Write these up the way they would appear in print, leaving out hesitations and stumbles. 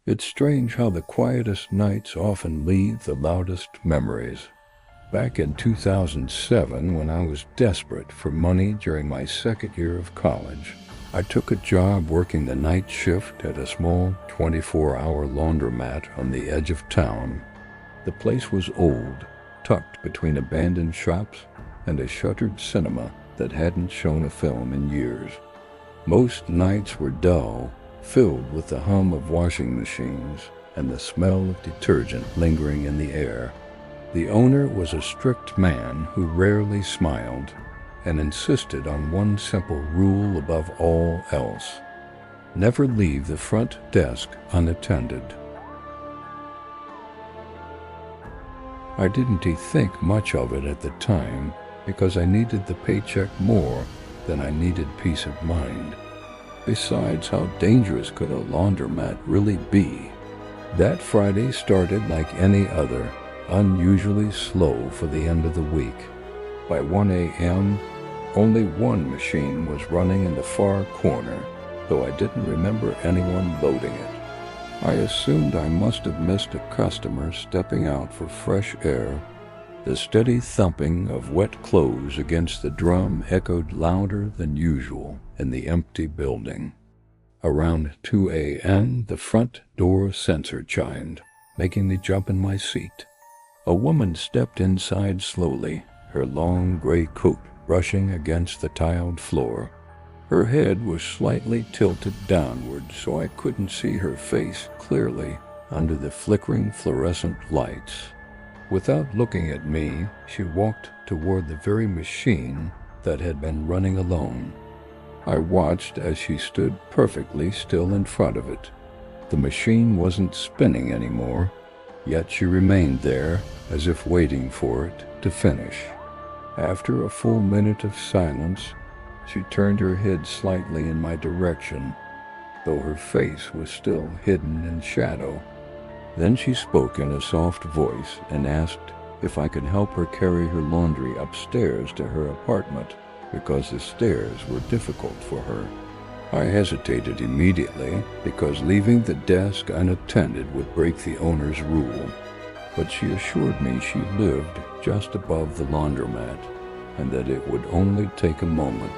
It's strange how the quietest nights often leave the loudest memories. Back in 2007, when I was desperate for money during my second year of college, I took a job working the night shift at a small 24-hour laundromat on the edge of town. The place was old, tucked between abandoned shops and a shuttered cinema that hadn't shown a film in years. Most nights were dull, filled with the hum of washing machines and the smell of detergent lingering in the air. The owner was a strict man who rarely smiled and insisted on one simple rule above all else: never leave the front desk unattended. I didn't think much of it at the time because I needed the paycheck more than I needed peace of mind. Besides, how dangerous could a laundromat really be? That Friday started like any other, unusually slow for the end of the week. By 1 a.m., only one machine was running in the far corner, though I didn't remember anyone loading it. I assumed I must have missed a customer stepping out for fresh air. The steady thumping of wet clothes against the drum echoed louder than usual in the empty building. Around 2 a.m., the front door sensor chimed, making me jump in my seat. A woman stepped inside slowly, her long gray coat brushing against the tiled floor. Her head was slightly tilted downward, so I couldn't see her face clearly under the flickering fluorescent lights. Without looking at me, she walked toward the very machine that had been running alone. I watched as she stood perfectly still in front of it. The machine wasn't spinning anymore, yet she remained there as if waiting for it to finish. After a full minute of silence, she turned her head slightly in my direction, though her face was still hidden in shadow. Then she spoke in a soft voice and asked if I could help her carry her laundry upstairs to her apartment, because the stairs were difficult for her. I hesitated immediately because leaving the desk unattended would break the owner's rule, but she assured me she lived just above the laundromat and that it would only take a moment.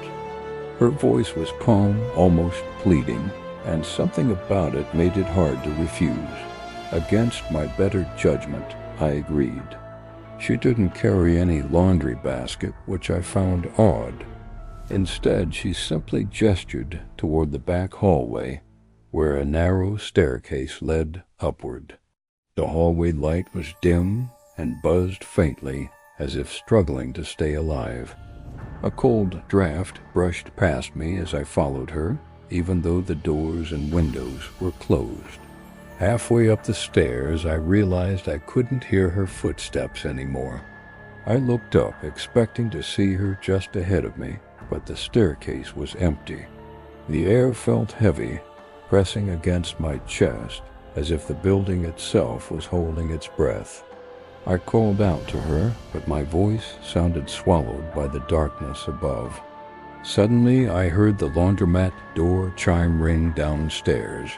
Her voice was calm, almost pleading, and something about it made it hard to refuse. Against my better judgment, I agreed. She didn't carry any laundry basket, which I found odd. Instead, she simply gestured toward the back hallway, where a narrow staircase led upward. The hallway light was dim and buzzed faintly, as if struggling to stay alive. A cold draft brushed past me as I followed her, even though the doors and windows were closed. Halfway up the stairs, I realized I couldn't hear her footsteps anymore. I looked up, expecting to see her just ahead of me, but the staircase was empty. The air felt heavy, pressing against my chest, as if the building itself was holding its breath. I called out to her, but my voice sounded swallowed by the darkness above. Suddenly, I heard the laundromat door chime ring downstairs.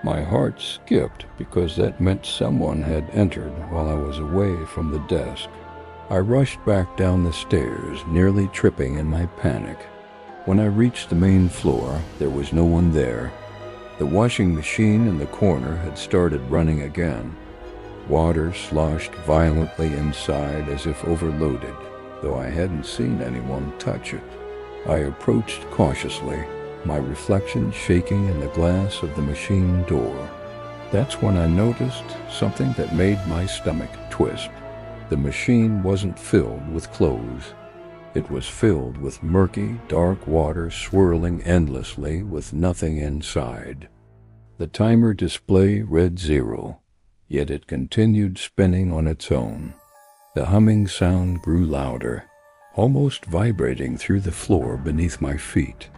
My heart skipped because that meant someone had entered while I was away from the desk. I rushed back down the stairs, nearly tripping in my panic. When I reached the main floor, there was no one there. The washing machine in the corner had started running again. Water sloshed violently inside as if overloaded, though I hadn't seen anyone touch it. I approached cautiously, my reflection shaking in the glass of the machine door. That's when I noticed something that made my stomach twist. The machine wasn't filled with clothes. It was filled with murky, dark water swirling endlessly with nothing inside. The timer display read 0, yet it continued spinning on its own. The humming sound grew louder, almost vibrating through the floor beneath my feet.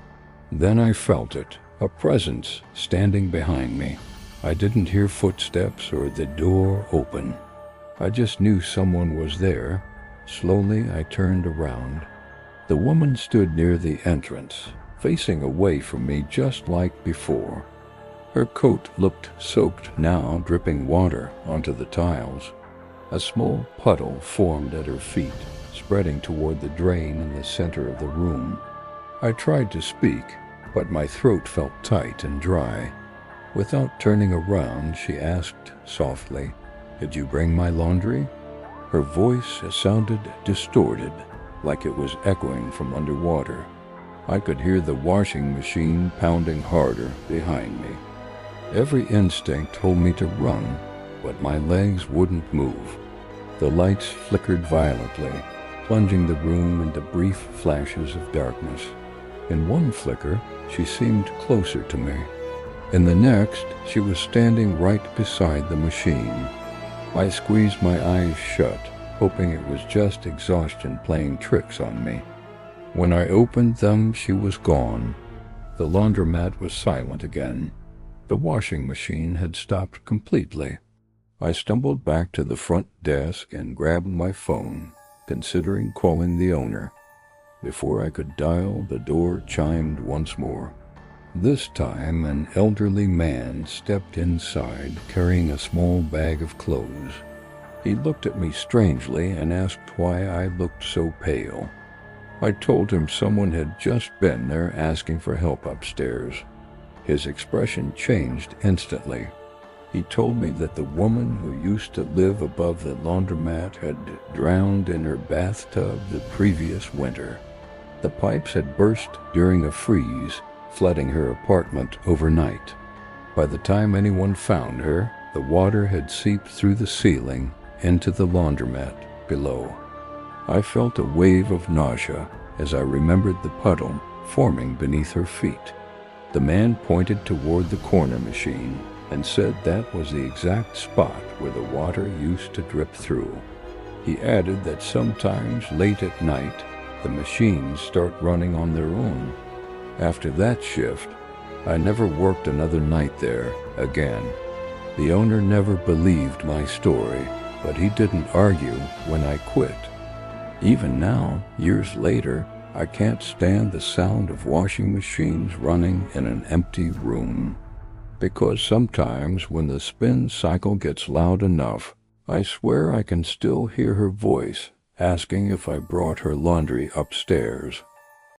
Then I felt it, a presence standing behind me. I didn't hear footsteps or the door open. I just knew someone was there. Slowly I turned around. The woman stood near the entrance, facing away from me just like before. Her coat looked soaked now, dripping water onto the tiles. A small puddle formed at her feet, spreading toward the drain in the center of the room. I tried to speak, but my throat felt tight and dry. Without turning around, she asked softly, "Did you bring my laundry?" Her voice sounded distorted, like it was echoing from underwater. I could hear the washing machine pounding harder behind me. Every instinct told me to run, but my legs wouldn't move. The lights flickered violently, plunging the room into brief flashes of darkness. In one flicker, she seemed closer to me. In the next, she was standing right beside the machine. I squeezed my eyes shut, hoping it was just exhaustion playing tricks on me. When I opened them, she was gone. The laundromat was silent again. The washing machine had stopped completely. I stumbled back to the front desk and grabbed my phone, considering calling the owner. Before I could dial, the door chimed once more. This time, an elderly man stepped inside, carrying a small bag of clothes. He looked at me strangely and asked why I looked so pale. I told him someone had just been there asking for help upstairs. His expression changed instantly. He told me that the woman who used to live above the laundromat had drowned in her bathtub the previous winter. The pipes had burst during a freeze, flooding her apartment overnight. By the time anyone found her, the water had seeped through the ceiling into the laundromat below. I felt a wave of nausea as I remembered the puddle forming beneath her feet. The man pointed toward the corner machine and said that was the exact spot where the water used to drip through. He added that sometimes late at night, the machines start running on their own. After that shift, I never worked another night there again. The owner never believed my story, but he didn't argue when I quit. Even now, years later, I can't stand the sound of washing machines running in an empty room. Because sometimes when the spin cycle gets loud enough, I swear I can still hear her voice asking if I brought her laundry upstairs.